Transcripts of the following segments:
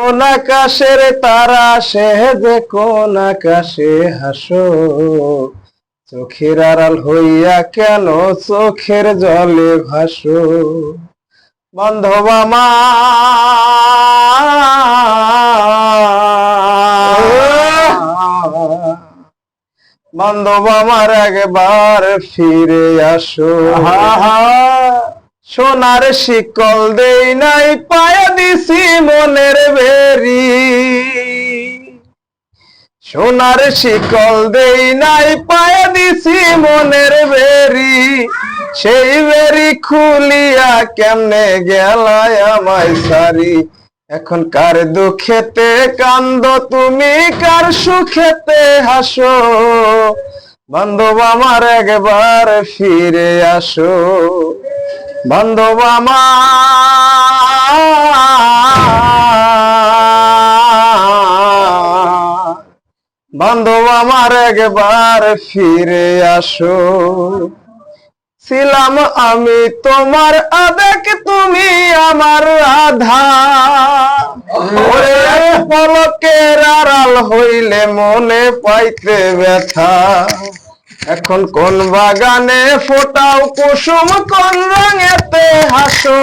কোন আকাশের তারা সে যে কোন আকাশে হাসো, চোখের আড়াল হইয়া কেন চোখের জলে ভাসো। বান্ধব আমার, বান্ধব আমার একবার ফিরে আসো। সোনার শিকল দেই নাই পায়া দিছি মনের বেরি, সোনার শিকল দেই নাই পায়া দিছি মনের বেরি, সেই বেরি খুলিয়া কেমনে গেলায় আমায় সারি। এখন কার দুঃখেতে কান্দ তুমি, কার সুখেতে হাসো, বান্ধব আমার একবার ফিরে আসো। বান্ধব আমার, বান্ধব আমার একবার ফিরে আসো। ছিলাম আমি তোমার আবেগ, তুমি আমার রাধা, পলকের আড়াল হইলে মনে পাইতে ব্যথা। এখন কোন বাগানে ফোটাও কুসুম, কোন রঙেতে হাসো,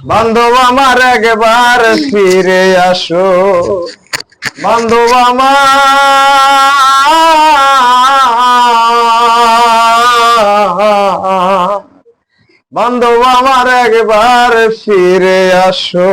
বান্ধব আমার একবার ফিরে আসো। বান্ধব আমার, বান্ধব আমার একবার ফিরে আসো।